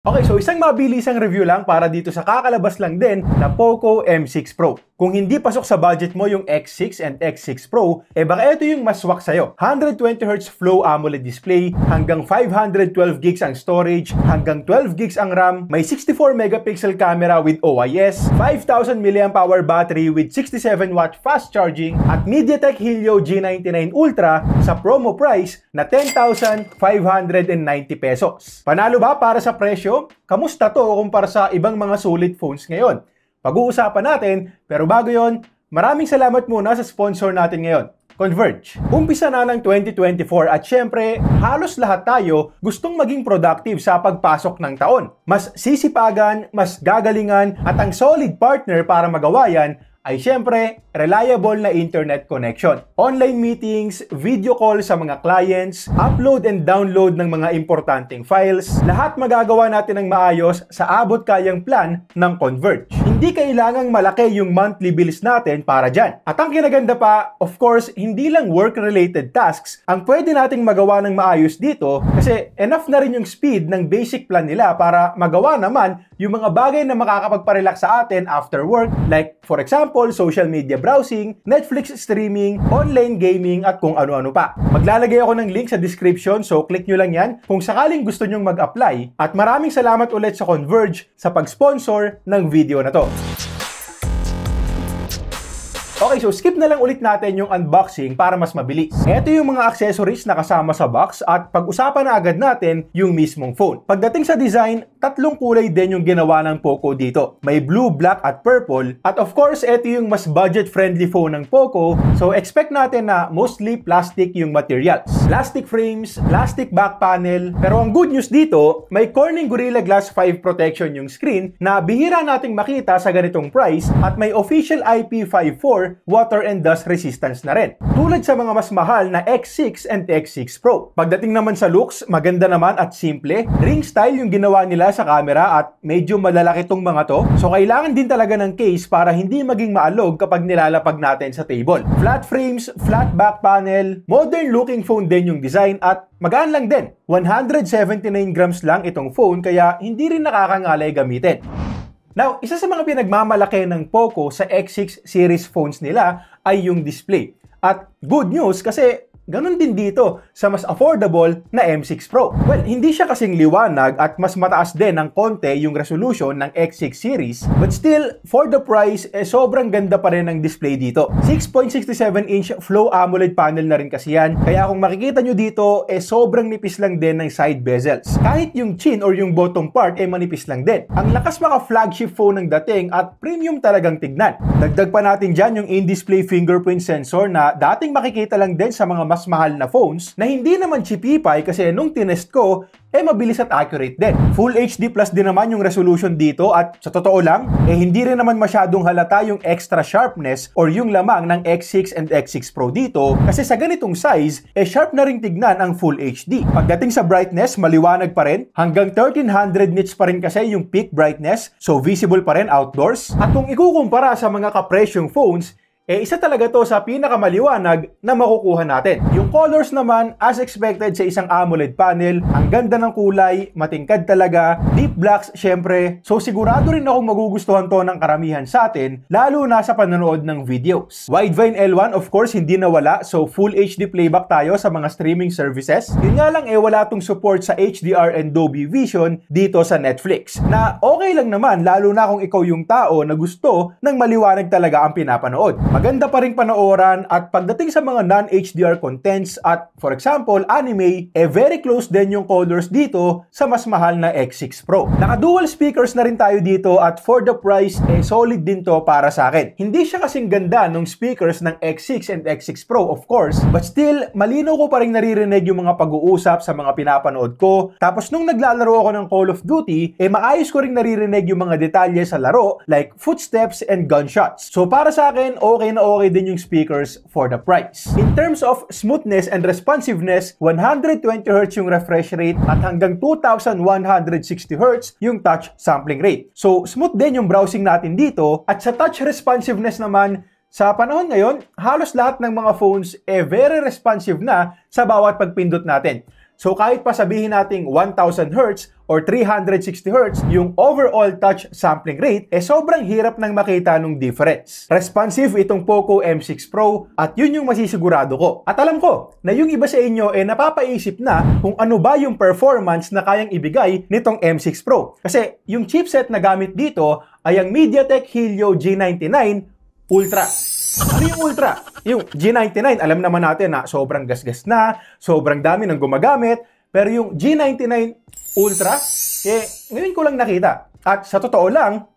Okay, so isang mabilisang review lang para dito sa kakalabas lang din na Poco M6 Pro. Kung hindi pasok sa budget mo yung X6 and X6 Pro, baka ito yung mas swak sa'yo. 120Hz Flow AMOLED display, hanggang 512GB ang storage, hanggang 12GB ang RAM, may 64MP camera with OIS, 5000 mAh battery with 67W fast charging, at MediaTek Helio G99 Ultra sa promo price na 10,590 pesos. Panalo ba para sa presyo? Kamusta to kumpara sa ibang mga sulit phones ngayon? Pag-uusapan natin, pero bago yon, maraming salamat muna sa sponsor natin ngayon, Converge. Umpisa na ng 2024 at syempre, halos lahat tayo gustong maging productive sa pagpasok ng taon. Mas sisipagan, mas gagalingan, at ang solid partner para magawa yan ay syempre, reliable na internet connection. Online meetings, video call sa mga clients, upload and download ng mga importanteng files, lahat magagawa natin ng maayos sa abot kayang plan ng Converge. Hindi kailangang malaki yung monthly bills natin para dyan. At ang kinaganda pa, of course, hindi lang work-related tasks ang pwede nating magawa ng maayos dito kasi enough na rin yung speed ng basic plan nila para magawa naman yung mga bagay na makakapagparelax sa atin after work, like for example, social media browsing, Netflix streaming, online gaming, at kung ano-ano pa. Maglalagay ako ng link sa description, so click nyo lang yan kung sakaling gusto nyong mag-apply. At maraming salamat ulit sa Converge sa pag-sponsor ng video na to. Okay, so skip na lang ulit natin yung unboxing para mas mabilis. Ito yung mga accessories na kasama sa box at pag-usapan na agad natin yung mismong phone. Pagdating sa design, tatlong kulay din yung ginawa ng Poco dito. May blue, black, at purple. At of course, ito yung mas budget-friendly phone ng Poco. So expect natin na mostly plastic yung materials. Plastic frames, plastic back panel. Pero ang good news dito, may Corning Gorilla Glass 5 protection yung screen na bihira nating makita sa ganitong price at may official IP54 water and dust resistance na rin. Tulad sa mga mas mahal na X6 and X6 Pro. Pagdating naman sa looks, maganda naman at simple. Ring style yung ginawa nila sa camera at medyo malalaki tong mga to. So kailangan din talaga ng case para hindi maging maalog kapag nilalapag natin sa table. Flat frames, flat back panel, modern looking phone din yung design at magaan lang din. 179 grams lang itong phone kaya hindi rin nakakangalay gamitin. Now, isa sa mga pinagmamalaki ng Poco sa X6 series phones nila ay yung display. At good news kasi ganun din dito sa mas affordable na M6 Pro. Well, hindi siya kasing liwanag at mas mataas din ng konti yung resolution ng X6 series. But still, for the price, sobrang ganda pa rin ng display dito. 6.67-inch Flow AMOLED panel na rin kasi yan. Kaya kung makikita nyo dito, sobrang nipis lang din ng side bezels. Kahit yung chin or yung bottom part, manipis lang din. Ang lakas maka flagship phone ng dating at premium talagang tignan. Dagdag pa natin dyan yung in-display fingerprint sensor na dating makikita lang din sa mga mas mahal na phones na hindi naman chipipay kasi nung tinest ko, mabilis at accurate din. Full HD Plus din naman yung resolution dito at sa totoo lang, hindi rin naman masyadong halata yung extra sharpness or yung lamang ng X6 and X6 Pro dito kasi sa ganitong size, sharp na ring tignan ang Full HD. Pagdating sa brightness, maliwanag pa rin. Hanggang 1300 nits pa rin kasi yung peak brightness, so visible pa rin outdoors. At kung ikukumpara sa mga kapresyong phones, isa talaga to sa pinakamaliwanag na makukuha natin. Yung colors naman, as expected sa isang AMOLED panel, ang ganda ng kulay, matingkad talaga, deep blacks syempre. So sigurado rin akong magugustuhan to ng karamihan sa atin, lalo na sa panonood ng videos. Widevine L1 of course hindi nawala, so full HD playback tayo sa mga streaming services. Yun nga lang wala tong support sa HDR and Dolby Vision dito sa Netflix. Na okay lang naman, lalo na kung ikaw yung tao na gusto ng maliwanag talaga ang pinapanood. Maganda pa rin panooran at pagdating sa mga non-HDR contents at for example, anime, very close din yung colors dito sa mas mahal na X6 Pro. Naka-dual speakers na rin tayo dito at for the price, solid din to para sa akin. Hindi siya kasing ganda ng speakers ng X6 and X6 Pro of course, but still, malinaw ko pa rin naririnig yung mga pag-uusap sa mga pinapanood ko. Tapos nung naglalaro ako ng Call of Duty, maayos ko rin naririnig yung mga detalye sa laro like footsteps and gunshots. So para sa akin, okay na okay din yung speakers for the price. In terms of smoothness and responsiveness, 120Hz yung refresh rate at hanggang 2160Hz yung touch sampling rate. So smooth din yung browsing natin dito at sa touch responsiveness naman, sa panahon ngayon, halos lahat ng mga phones very responsive na sa bawat pagpindot natin. So kahit pa sabihin nating 1000 Hz or 360Hz yung overall touch sampling rate, sobrang hirap nang makita nung difference. Responsive itong Poco M6 Pro at yun yung masisigurado ko. At alam ko na yung iba sa inyo napapaisip na kung ano ba yung performance na kayang ibigay nitong M6 Pro. Kasi yung chipset na gamit dito ay ang MediaTek Helio G99 Ultra. Ano yung Ultra? Yung G99, alam naman natin na sobrang gasgas na, sobrang dami ng gumagamit, pero yung G99 Ultra, ngayon ko lang nakita. At sa totoo lang,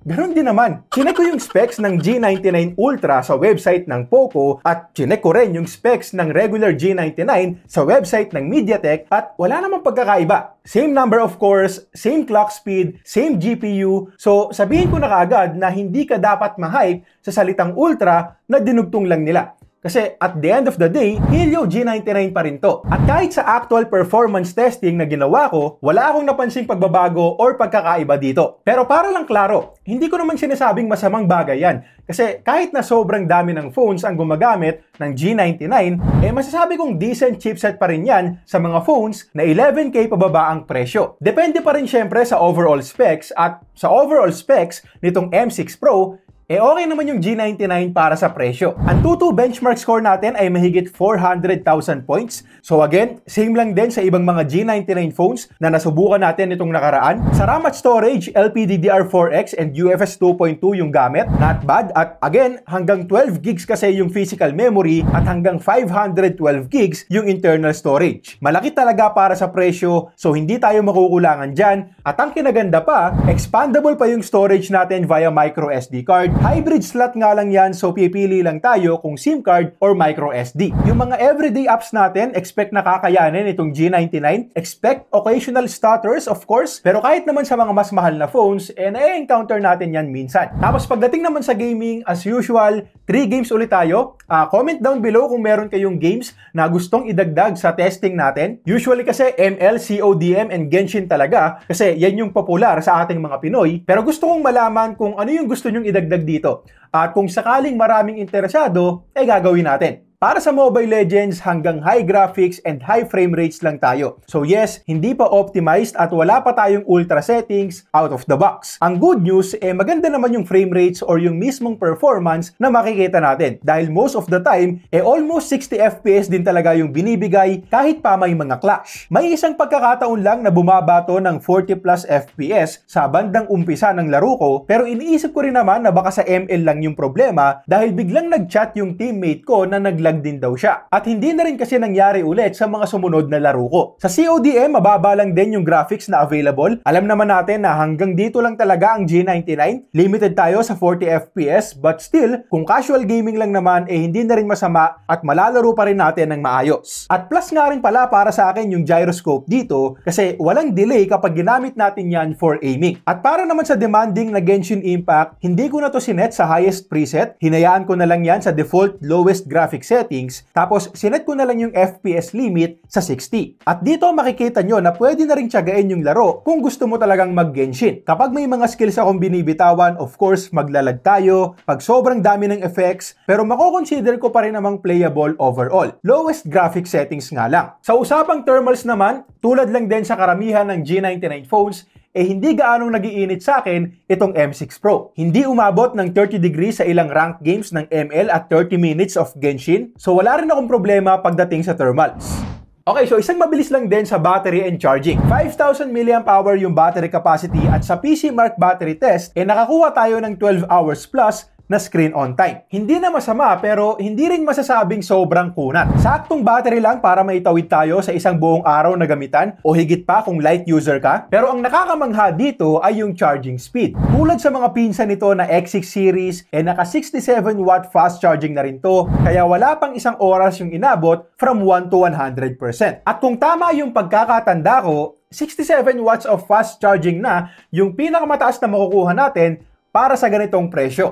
ganun din naman. Chinek ko yung specs ng G99 Ultra sa website ng Poco at chinek ko rin yung specs ng regular G99 sa website ng MediaTek at wala namang pagkakaiba. Same number of cores, same clock speed, same GPU. So sabihin ko na kaagad na hindi ka dapat ma-hype sa salitang Ultra na dinugtong lang nila. Kasi at the end of the day, Helio G99 pa rin to. At kahit sa actual performance testing na ginawa ko, wala akong napansing pagbabago or pagkakaiba dito. Pero para lang klaro, hindi ko naman sinasabing masamang bagay yan. Kasi kahit na sobrang dami ng phones ang gumagamit ng G99, masasabi kong decent chipset pa rin yan sa mga phones na 11K pababa ang presyo. Depende pa rin syempre sa overall specs at sa overall specs nitong M6 Pro, okay naman yung G99 para sa presyo. Ang Tutu benchmark score natin ay mahigit 400,000 points. So again, same lang din sa ibang mga G99 phones na nasubukan natin itong nakaraan. Sa RAM at storage, LPDDR4X and UFS 2.2 yung gamit. Not bad. At again, hanggang 12 gigs kasi yung physical memory at hanggang 512 gigs yung internal storage. Malaki talaga para sa presyo, so hindi tayo makukulangan dyan. At ang kinaganda pa, expandable pa yung storage natin via micro SD card. Hybrid slot nga lang yan, so pipili lang tayo kung SIM card or micro SD. Yung mga everyday apps natin, expect na kakayanin itong G99. Expect occasional stutters, of course. Pero kahit naman sa mga mas mahal na phones, na-encounter natin yan minsan. Tapos pagdating naman sa gaming, as usual, 3 games ulit tayo. Comment down below kung meron kayong games na gustong idagdag sa testing natin. Usually kasi ML, CODM, and Genshin talaga kasi yan yung popular sa ating mga Pinoy. Pero gusto kong malaman kung ano yung gusto nyong idagdag dito. At kung sakaling maraming interesado, gagawin natin. Para sa Mobile Legends, hanggang high graphics and high frame rates lang tayo. So yes, hindi pa optimized at wala pa tayong ultra settings out of the box. Ang good news, maganda naman yung frame rates or yung mismong performance na makikita natin. Dahil most of the time, almost 60 FPS din talaga yung binibigay kahit pa may mga clash. May isang pagkakataon lang na bumabato ng 40 plus FPS sa bandang umpisa ng laro ko, pero iniisip ko rin naman na baka sa ML lang yung problema dahil biglang nag-chat yung teammate ko na naglag din daw siya. At hindi na rin kasi nangyari ulit sa mga sumunod na laro ko. Sa CODM, mababa lang din yung graphics na available. Alam naman natin na hanggang dito lang talaga ang G99. Limited tayo sa 40 FPS, but still, kung casual gaming lang naman, hindi na rin masama at malalaro pa rin natin ng maayos. At plus nga rin pala para sa akin yung gyroscope dito kasi walang delay kapag ginamit natin yan for aiming. At para naman sa demanding na Genshin Impact, hindi ko na to sinet sa highest preset. Hinayaan ko na lang yan sa default lowest graphic settings, tapos sinet ko na lang yung FPS limit sa 60. At dito makikita nyo na pwede na rin tiyagain yung laro kung gusto mo talagang mag-Genshin. Kapag may mga skills akong binibitawan, of course, maglalag tayo, pag sobrang dami ng effects, pero mako-consider ko pa rin namang playable overall. Lowest graphic settings nga lang. Sa usapang thermals naman, tulad lang din sa karamihan ng G99 phones, hindi gaanong nagiinit sa akin itong M6 Pro. Hindi umabot ng 30 degrees sa ilang ranked games ng ML at 30 minutes of Genshin. So wala rin akong problema pagdating sa thermals. Okay, so isang mabilis lang din sa battery and charging. 5,000 mAh yung battery capacity at sa PC Mark battery test, nakakuha tayo ng 12 hours plus na screen on time. Hindi na masama pero hindi rin masasabing sobrang kunat. Saktong battery lang para maitawid tayo sa isang buong araw na gamitan o higit pa kung light user ka. Pero ang nakakamangha dito ay yung charging speed. Tulad sa mga pinsan nito na X6 series, naka 67 watt fast charging na rin to, kaya wala pang isang oras yung inabot from 1 to 100%. At kung tama yung pagkakatanda ko, 67 watts of fast charging na yung pinakamataas na makukuha natin para sa ganitong presyo.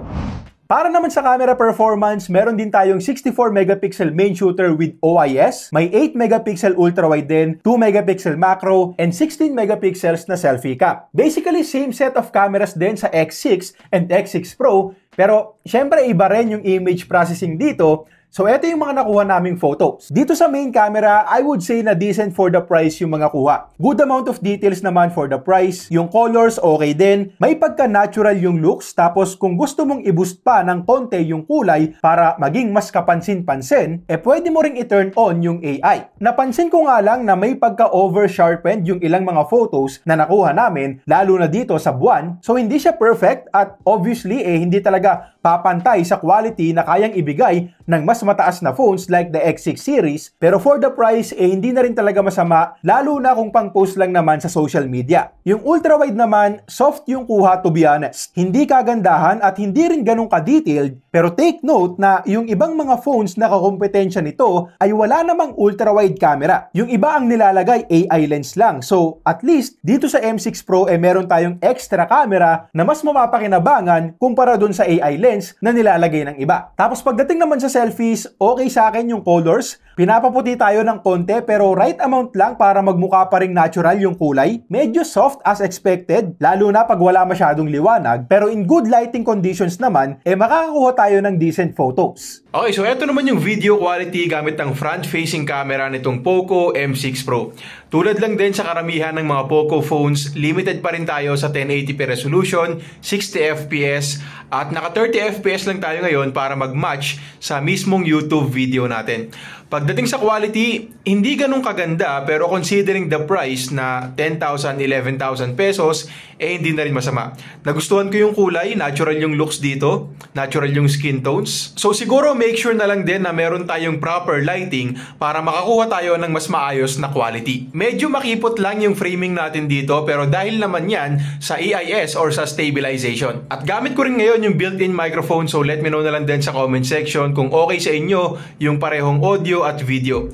Para naman sa camera performance, meron din tayong 64 megapixel main shooter with OIS, may 8 megapixel ultra-wide din, 2 megapixel macro, and 16 megapixels na selfie cam. Basically, same set of cameras din sa X6 and X6 Pro, pero syempre iba rin yung image processing dito So eto yung mga nakuha naming photos. Dito sa main camera, I would say na decent for the price yung mga kuha. Good amount of details naman for the price. Yung colors okay din. May pagka-natural yung looks. Tapos kung gusto mong i-boost pa ng konti yung kulay para maging mas kapansin-pansin, pwede mo ring i-turn on yung AI. Napansin ko nga lang na may pagka-over-sharpened yung ilang mga photos na nakuha namin, lalo na dito sa buwan. So hindi siya perfect at obviously hindi talaga papantay sa quality na kayang ibigay ng mas mataas na phones like the X6 series. Pero for the price, hindi na rin talaga masama, lalo na kung pang-post lang naman sa social media. Yung ultra-wide naman, soft yung kuha to be honest. Hindi kagandahan at hindi rin ganun ka-detailed, pero take note na yung ibang mga phones na kakompetensya nito ay wala namang ultra-wide camera. Yung iba ang nilalagay AI lens lang. So at least dito sa M6 Pro meron tayong extra camera na mas mapapakinabangan kumpara dun sa AI lens na nilalagay ng iba. Tapos pagdating naman sa selfies, okay sa akin yung colors. Pinapaputi tayo ng konti pero right amount lang para magmukha pa ring natural yung kulay. Medyo soft as expected, lalo na pag wala masyadong liwanag. Pero in good lighting conditions naman, makakakuha tayo ng decent photos. Okay, so eto naman yung video quality gamit ng front-facing camera nitong Poco M6 Pro. Tulad lang din sa karamihan ng mga Poco phones, limited pa rin tayo sa 1080p resolution, 60fps, at naka 30fps lang tayo ngayon para mag-match sa mismong YouTube video natin. Pagdating sa quality, hindi ganun kaganda pero considering the price na 10,000, 11,000 pesos, hindi na rin masama. Nagustuhan ko yung kulay, natural yung looks dito, natural yung skin tones. So siguro make sure na lang din na meron tayong proper lighting para makakuha tayo ng mas maayos na quality. Medyo makipot lang yung framing natin dito pero dahil naman yan sa EIS or sa stabilization. At gamit ko rin ngayon yung built-in microphone, so let me know na lang din sa comment section kung okay sa inyo yung parehong audio at video.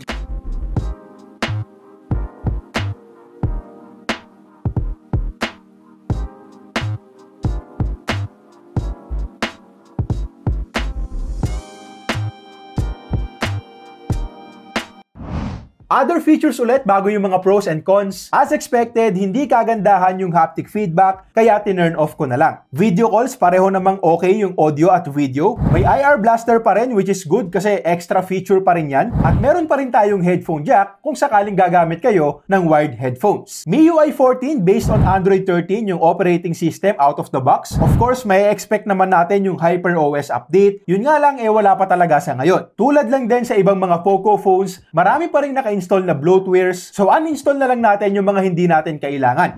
Other features ulit bago yung mga pros and cons. As expected, hindi kagandahan yung haptic feedback, kaya tinurn off ko na lang. Video calls, pareho namang okay yung audio at video. May IR blaster pa rin, which is good kasi extra feature pa rin yan. At meron pa rin tayong headphone jack kung sakaling gagamit kayo ng wired headphones. MIUI 14 based on Android 13 yung operating system out of the box. Of course, may expect naman natin yung HyperOS update. Yun nga lang, wala pa talaga sa ngayon. Tulad lang din sa ibang mga Poco phones, marami pa rin naka-install na bloatwares. So uninstall na lang natin yung mga hindi natin kailangan.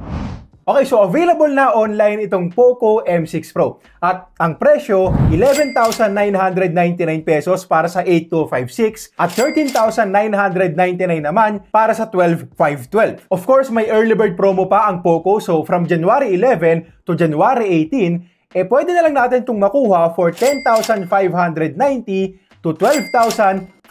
Okay, so available na online itong Poco M6 Pro. At ang presyo, 11,999 pesos para sa 8256 at 13,999 naman para sa 12,512. Of course, may early bird promo pa ang Poco. So from January 11 to January 18, pwede na lang natin itong makuha for 10,590 to 12,590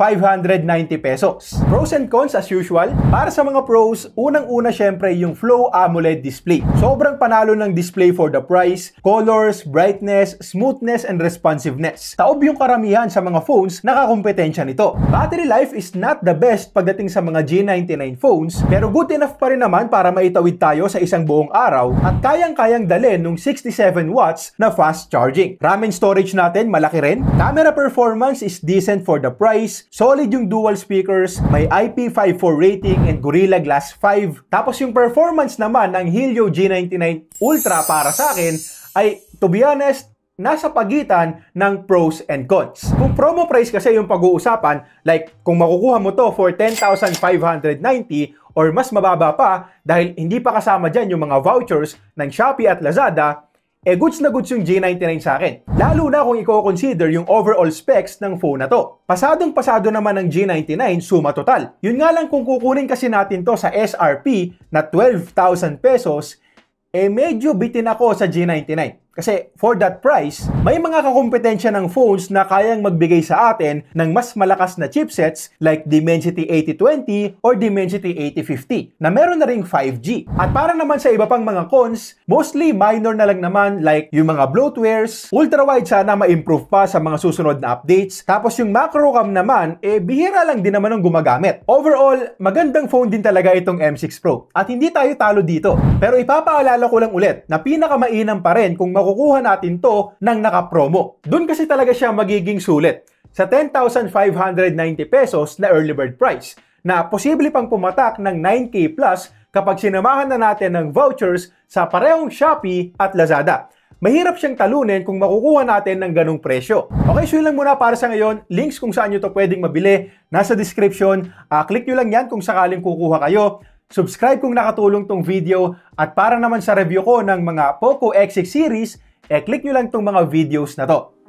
pesos. Pros and cons as usual. Para sa mga pros, unang-una syempre yung Flow AMOLED display. Sobrang panalo ng display for the price, colors, brightness, smoothness, and responsiveness. Taob yung karamihan sa mga phones na kakompetensya nito. Battery life is not the best pagdating sa mga G99 phones, pero good enough pa rin naman para maitawid tayo sa isang buong araw at kayang-kayang dalhin nung 67 watts na fast charging. RAM and storage natin malaki rin. Camera performance is decent for the price. Solid yung dual speakers, may IP54 rating and Gorilla Glass 5. Tapos yung performance naman ng Helio G99 Ultra para sa akin ay, to be honest, nasa pagitan ng pros and cons. Kung promo price kasi yung pag-uusapan, like kung makukuha mo to for 10,590 or mas mababa pa dahil hindi pa kasama dyan yung mga vouchers ng Shopee at Lazada, goods na goods yung G99 sa akin. Lalo na kung i-consider yung overall specs ng phone na to. Pasadong-pasado naman ng G99 suma total. Yun nga lang kung kukunin kasi natin to sa SRP na 12,000 pesos, medyo bitin ako sa G99. Kasi for that price, may mga kakompetensya ng phones na kayang magbigay sa atin ng mas malakas na chipsets like Dimensity 8020 or Dimensity 8050 na meron na ring 5G. At para naman sa iba pang mga cons, mostly minor na lang naman like yung mga bloatwares, ultra-wide sana ma-improve pa sa mga susunod na updates. Tapos yung macro cam naman, bihira lang din naman ang gumagamit. Overall, magandang phone din talaga itong M6 Pro. At hindi tayo talo dito. Pero ipapaalala ko lang ulit na pinakamainam pa rin kung makukuha natin to ng naka-promo. Doon kasi talaga siya magiging sulit. sa 10,590 pesos na early bird price na posible pang pumatak ng 9K plus kapag sinamahan na natin ng vouchers sa parehong Shopee at Lazada. Mahirap siyang talunin kung makukuha natin ng ganong presyo. Okay, so yun lang muna para sa ngayon. Links kung saan nyo to pwedeng mabili nasa description. Click nyo lang yan kung sakaling kukuha kayo. Subscribe kung nakatulong tong video. At para naman sa review ko ng mga Poco X6 series, click nyo lang tong mga videos na to.